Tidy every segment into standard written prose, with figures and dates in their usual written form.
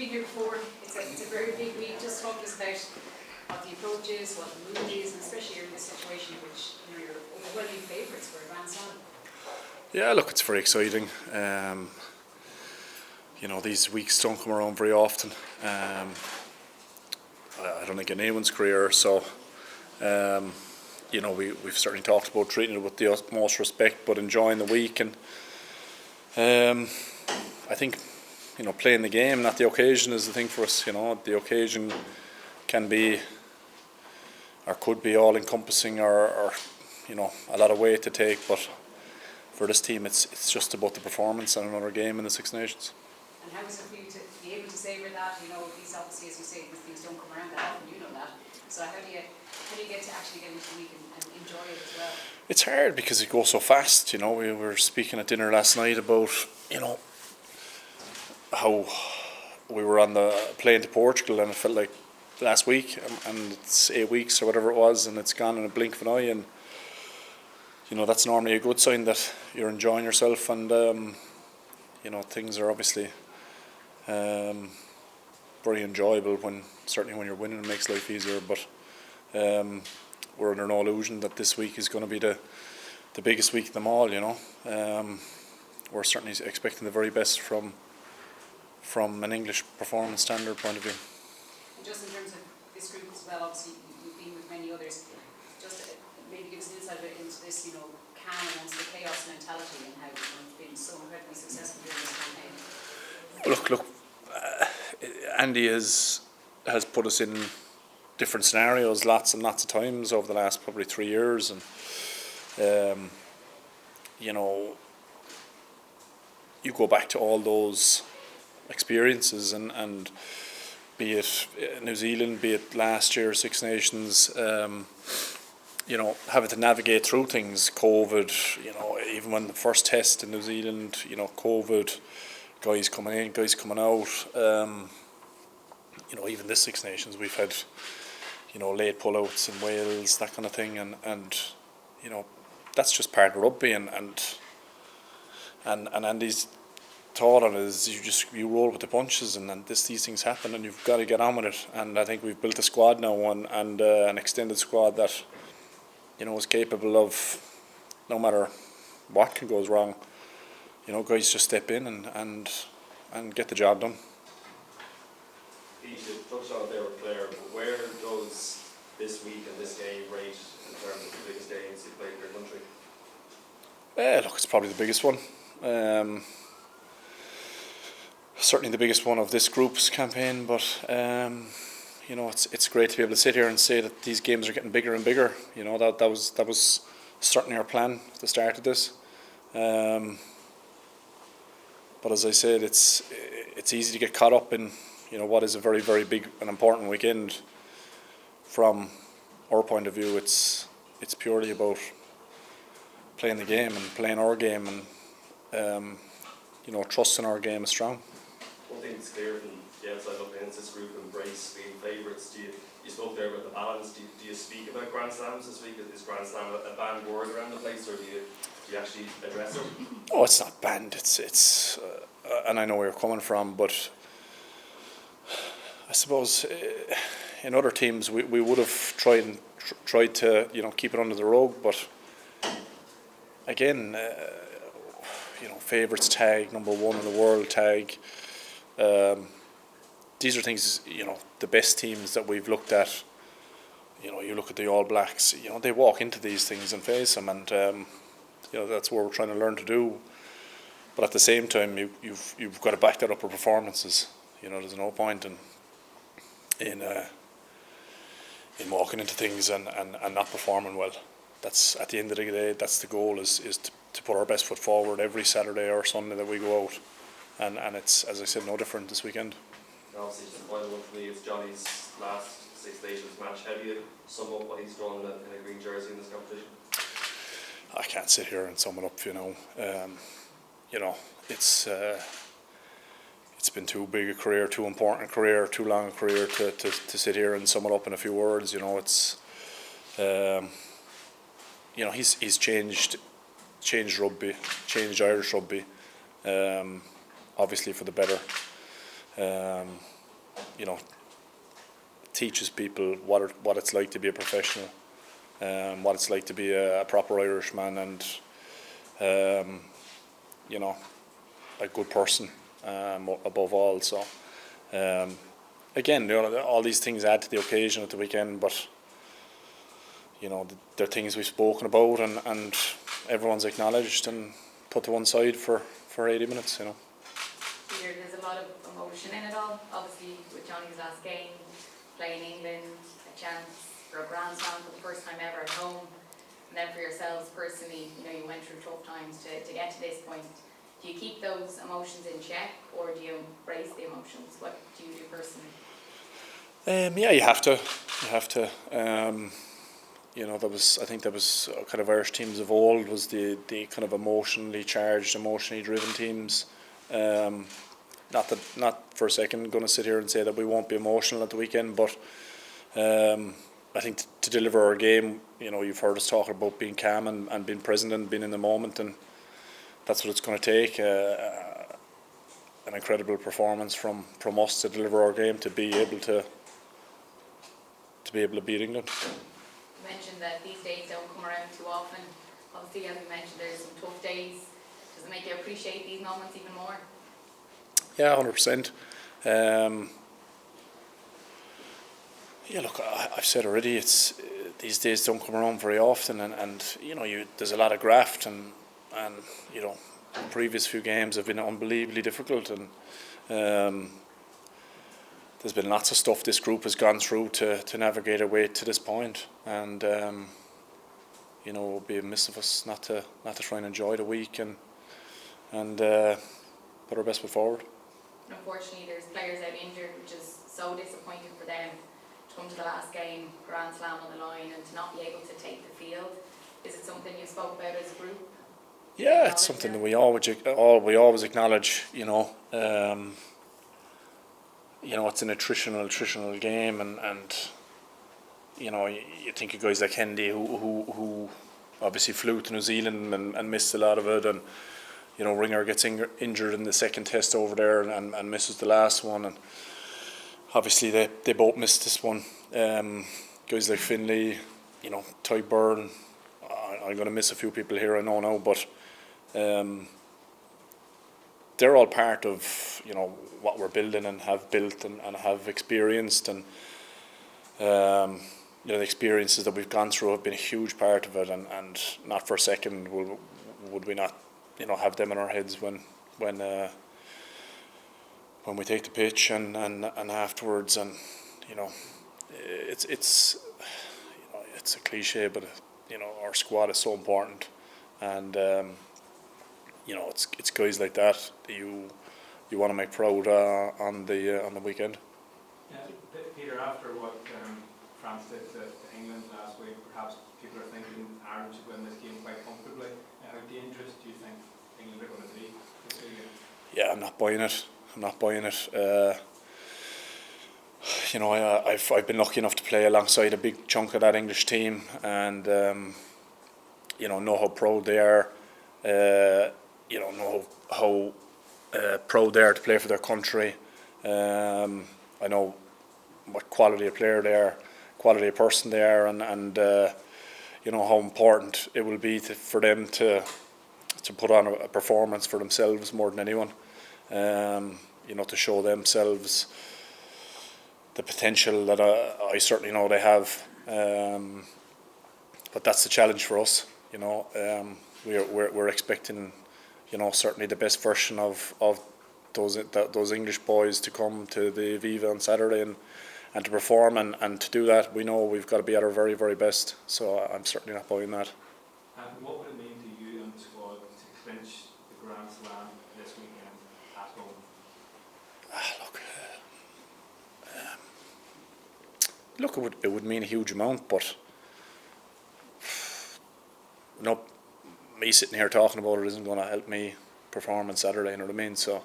been here before. It's a very big week. Just talk to us about what the approach is, what the mood is, and especially you're in this situation in which you're overwhelming favourites for a Grand Slam. Yeah, look, it's very exciting. These weeks don't come around very often. I don't think in anyone's career, so we've certainly talked about treating it with the utmost respect, but enjoying the week. And I think playing the game, not the occasion, is the thing for us. The occasion can be or could be all encompassing, or a lot of weight to take, but for this team it's just about the performance and another game in the Six Nations. And how is it for you to be able to savour that? These obviously, as you say, these things don't come around that often, that. So how do you get to actually get into the week and enjoy it as well? It's hard because it goes so fast. We were speaking at dinner last night about how we were on the plane to Portugal and it felt like last week, and it's 8 weeks or whatever it was, and it's gone in a blink of an eye. And that's normally a good sign that you're enjoying yourself, and things are obviously very enjoyable certainly when you're winning. It makes life easier, but we're under no illusion that this week is going to be the biggest week of them all. We're certainly expecting the very best from an English performance standard point of view. And just in terms of this group as well, obviously you've been with many others. Just maybe give us an insight into this, calm amongst the chaos mentality, and how you've been so incredibly successful during this campaign. Look, Andy has put us in different scenarios lots and lots of times over the last probably 3 years, and you go back to all those experiences, and be it New Zealand, be it last year Six Nations, having to navigate through things, COVID, even when the first test in New Zealand, COVID, guys coming in, guys coming out, even this Six Nations, we've had late pullouts in Wales, that kind of thing, and that's just part of rugby, and Andy's thought on it is you roll with the punches, and these things happen, and you've got to get on with it. And I think we've built a squad now, and an extended squad that is capable of, no matter what can goes wrong, guys just step in and get the job done. You touched on it there with Claire, but where does this week and this game rate in terms of the biggest games you've played in your country? Look, it's probably the biggest one. Certainly the biggest one of this group's campaign, but it's great to be able to sit here and say that these games are getting bigger and bigger. That was certainly our plan at the start of this. But as I said, it's easy to get caught up in what is a very, very big and important weekend. From our point of view, it's purely about playing the game and playing our game, and trusting our game is strong. One thing that's clear from the outside looking into this group, embrace being favourites. You spoke there about the balance. Do you speak about Grand Slams this week? Is Grand Slam a banned word around the place, or do you actually address it? Oh, it's not banned. It's and I know where you're coming from, but I suppose in other teams we would have tried to keep it under the rug, but again, favourites tag, number one in the world tag. These are things, the best teams that we've looked at. You look at the All Blacks. They walk into these things and face them, and that's what we're trying to learn to do. But at the same time, you've got to back that up with performances. There's no point in walking into things and not performing well. That's at the end of the day. That's the goal: is to put our best foot forward every Saturday or Sunday that we go out. And it's, as I said, no different this weekend. Obviously, just the final one for me is Johnny's last Six Nations match. How do you sum up what he's drawn in a green jersey in this competition? I can't sit here and sum it up. It's been too big a career, too important a career, too long a career to sit here and sum it up in a few words. He's changed rugby, changed Irish rugby. Obviously for the better. teaches people what it's like to be a professional, what it's like to be a proper Irishman, and a good person above all. So again, all these things add to the occasion at the weekend, but they're things we've spoken about, and everyone's acknowledged and put to one side for 80 minutes. Peter, there's a lot of emotion in it all. Obviously, with Johnny's last game, playing England, a chance for a Grand Slam for the first time ever at home, and then for yourselves personally, you went through tough times to get to this point. Do you keep those emotions in check, or do you embrace the emotions? What do you do personally? Yeah, you have to. I think that was kind of Irish teams of old, was the kind of emotionally charged, emotionally driven teams. Not for a second going to sit here and say that we won't be emotional at the weekend, but I think to deliver our game, you've heard us talk about being calm and being present and being in the moment, and that's what it's going to take. An incredible performance from us to deliver our game, to be able to beat England. You mentioned that these days don't come around too often. Obviously, as we mentioned, there's some tough days. Does it make you appreciate these moments even more? Yeah, 100%. Yeah, look, I've said already, it's these days don't come around very often, and there's a lot of graft, and the previous few games have been unbelievably difficult, and there's been lots of stuff this group has gone through to navigate our way to this point, and it would be amiss of us not to try and enjoy the week and put our best foot forward. Unfortunately, there's players out injured, which is so disappointing for them to come to the last game, Grand Slam on the line, and to not be able to take the field. Is it something you spoke about as a group? Yeah, it's something that we always acknowledge. It's an attritional game, and you think of guys like Hendy who obviously flew to New Zealand and missed a lot of it, and Ringer gets injured in the second test over there and misses the last one, and obviously they both missed this one. Guys like Finlay, Ty Byrne, I'm going to miss a few people here, I know now, but they're all part of what we're building and have built and have experienced, and the experiences that we've gone through have been a huge part of it, and not for a second would we not have them in our heads when we take the pitch and afterwards, and it's a cliche, but our squad is so important, and it's guys like that you want to make proud on the weekend. Yeah, Peter, after what France did to England last week, perhaps people are thinking Ireland should win this game quite comfortably. How dangerous do you think England are going to be this weekend? Yeah, I'm not buying it. I've been lucky enough to play alongside a big chunk of that English team, and know how proud they are. Know how proud they are to play for their country. I know what quality of player they are, quality of person they are, and how important it will be for them to put on a performance for themselves more than anyone. To show themselves the potential that I certainly know they have. But that's the challenge for us. We're expecting, certainly the best version of those English boys to come to the Aviva on Saturday and to perform, and to do that, we know we've got to be at our very, very best. So I'm certainly not buying that. And what would it mean to you and the squad to clinch the Grand Slam this weekend at home? Look, it would mean a huge amount, but me sitting here talking about it isn't going to help me perform on Saturday. You know what I mean? So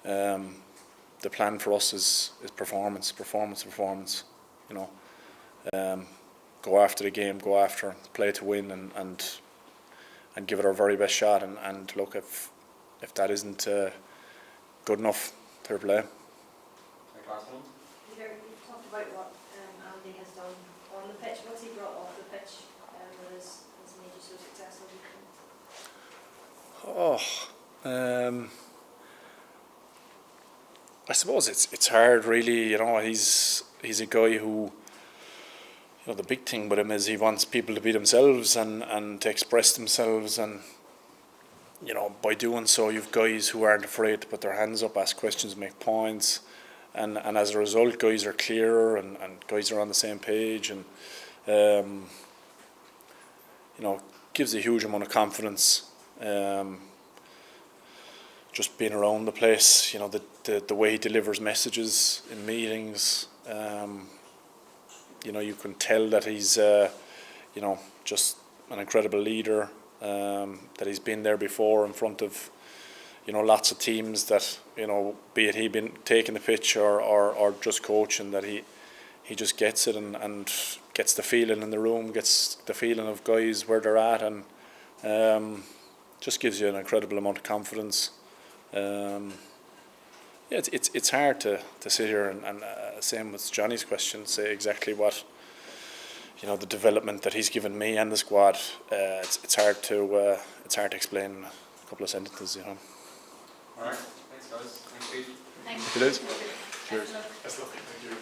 the plan for us is performance. Go after the game, go after, play to win, and give it our very best shot. And look, if that isn't good enough, fair play. Class 1. Peter, you've talked about what Andy has done on the pitch. What's he brought off the pitch that has made you so successful? I suppose it's hard, really. You know, he's a guy who, you know, the big thing with him is he wants people to be themselves and to express themselves, and you know, by doing so, you've guys who aren't afraid to put their hands up, ask questions, make points, and as a result, guys are clearer and guys are on the same page, and you know, gives a huge amount of confidence. Just being around the place, you know, the way he delivers messages in meetings, you know, you can tell that he's, you know, just an incredible leader, that he's been there before in front of, you know, lots of teams that, you know, be it he been taking the pitch or just coaching, that he just gets it and gets the feeling in the room, gets the feeling of guys where they're at, and just gives you an incredible amount of confidence. Yeah, it's hard to sit here and same with Johnny's question, say exactly what, you know, the development that he's given me and the squad. It's hard to explain in a couple of sentences, you know. All right, thanks guys. Thanks Pete. Thank It is. you. Cheers. Best of luck. Thank you.